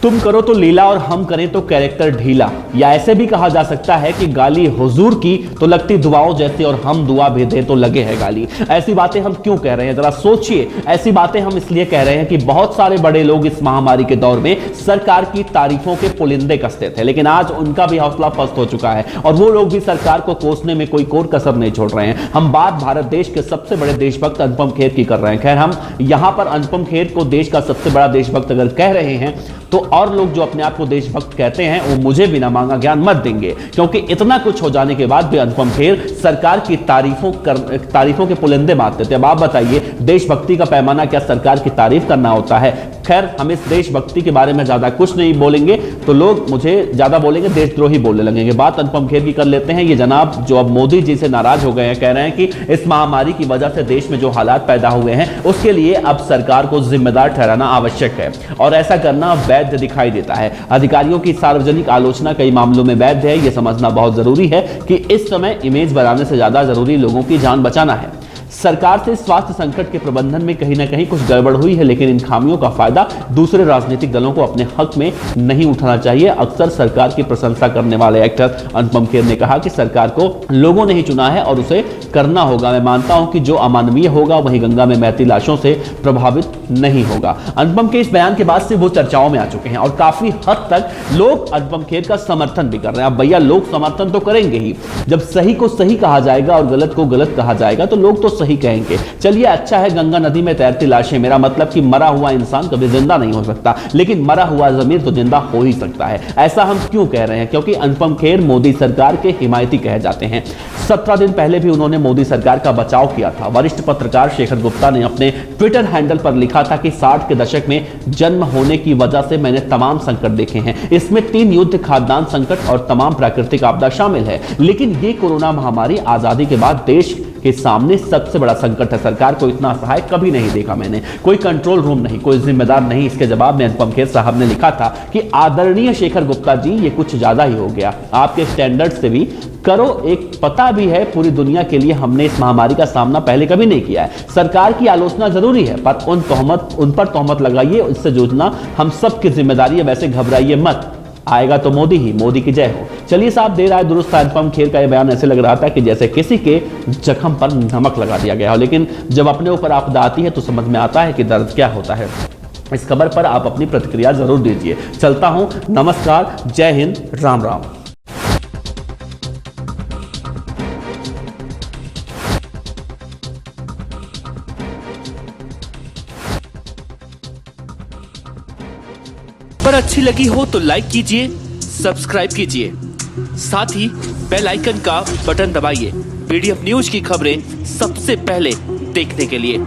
तुम करो तो लीला और हम करें तो कैरेक्टर ढीला, या ऐसे भी कहा जा सकता है कि गाली हुजूर की तो लगती दुआओं जैसी और हम दुआ भी दें तो लगे है गाली। ऐसी बातें हम क्यों कह रहे हैं, जरा सोचिए। ऐसी बातें हम इसलिए कह रहे हैं कि बहुत सारे बड़े लोग इस महामारी के दौर में सरकार की तारीफों के पुलिंदे कसते थे, लेकिन आज उनका भी हौसला पस्त हो चुका है और वो लोग भी सरकार को कोसने में कोई कोर कसर नहीं छोड़ रहे हैं। हम बात भारत देश के सबसे बड़े देशभक्त अनुपम खेर की कर रहे हैं। खैर, हम यहां पर अनुपम खेर को देश का सबसे बड़ा देशभक्त अगर कह रहे हैं तो और लोग जो अपने आप को देशभक्त कहते हैं वो मुझे बिना मांगा ज्ञान मत देंगे, क्योंकि इतना कुछ हो जाने के बाद भी अनुपम खेर सरकार की तारीफों के पुलिंदे मारते थे। अब आप बताइए, देशभक्ति का पैमाना क्या सरकार की तारीफ करना होता है? खैर, हम इस देशभक्ति के बारे में ज्यादा कुछ नहीं बोलेंगे तो लोग मुझे ज्यादा बोलेंगे, देशद्रोही बोलने लगेंगे। बात अनुपम खेर की कर लेते हैं। ये जनाब जो अब मोदी जी से नाराज हो गए हैं, कह रहे हैं कि इस महामारी की वजह से देश में जो हालात पैदा हुए हैं उसके लिए अब सरकार को जिम्मेदार ठहराना आवश्यक है और ऐसा करना वैध दिखाई देता है। अधिकारियों की सार्वजनिक आलोचना कई मामलों में वैध है, यह समझना बहुत जरूरी है कि इस समय इमेज बनाने से ज्यादा जरूरी लोगों की जान बचाना है। सरकार से स्वास्थ्य संकट के प्रबंधन में कहीं ना कहीं कुछ गड़बड़ हुई है, लेकिन इन खामियों का फायदा दूसरे राजनीतिक दलों को अपने हक में नहीं उठाना चाहिए। अक्सर सरकार की प्रशंसा करने वाले एक्टर अनुपम खेर ने कहा कि सरकार को लोगों ने ही चुना है और उसे करना होगा। मैं मानता हूं कि जो अमानवीय होगा वही गंगा में बहती लाशों से प्रभावित नहीं होगा। अनुपम के इस बयान के बाद से वो चर्चाओं में आ चुके हैं और काफी हद तक लोग अनुपम खेर का समर्थन भी कर रहे हैं। अब भैया, लोग समर्थन तो करेंगे ही, जब सही को सही कहा जाएगा और गलत को गलत कहा जाएगा तो लोग तो सही कहेंगे। चलिए, अच्छा है गंगा नदी में तैरती लाशें, मेरा मतलब कि मरा हुआ इंसान कभी जिंदा नहीं हो सकता, लेकिन मरा हुआ जमीर तो जिंदा हो ही सकता है। ऐसा हम क्यों कह रहे हैं? क्योंकि अनुपम खेर मोदी सरकार के हिमायती कहे जाते हैं। 17 दिन पहले भी उन्होंने मोदी सरकार का बचाव किया था। वरिष्ठ पत्रकार शेखर गुप्ता ने अपने ट्विटर हैंडल पर लिखा था कि 60 के दशक में जन्म होने की वजह से मैंने तमाम संकट देखे हैं। इसमें 3 युद्ध, खाद्यान्न संकट और तमाम प्राकृतिक आपदा शामिल है, लेकिन ये कोरोना महामारी आजादी के बाद देश के सामने सबसे बड़ा संकट है। सरकार को इतना असहाय कभी नहीं देखा मैंने। कोई कंट्रोल रूम नहीं, कोई जिम्मेदार नहीं। इसके जवाब में अनुपम खेर साहब ने लिखा था कि आदरणीय शेखर गुप्ता जी, ये कुछ ज्यादा ही हो गया। आपके स्टैंडर्ड से भी करो। एक पता भी है पूरी दुनिया के लिए हमने इस महामारी का सामना पहले कभी नहीं किया है। सरकार की आलोचना जरूरी है, पर उन पर तोहमत लगाइए, इससे जूझना हम सब की जिम्मेदारी है। वैसे घबराइए मत, आएगा तो मोदी ही, मोदी की जय हो। चलिए साहब, देर आए दुरुस्त। अनुपम खेर का यह बयान ऐसे लग रहा था कि जैसे किसी के जख्म पर नमक लगा दिया गया हो, लेकिन जब अपने ऊपर आपदा आती है तो समझ में आता है कि दर्द क्या होता है। इस खबर पर आप अपनी प्रतिक्रिया जरूर दीजिए। चलता हूं, नमस्कार, जय हिंद, राम राम। पर अच्छी लगी हो तो लाइक कीजिए, सब्सक्राइब कीजिए, साथ ही बेल आइकन का बटन दबाइए पीडीएफ न्यूज की खबरें सबसे पहले देखने के लिए।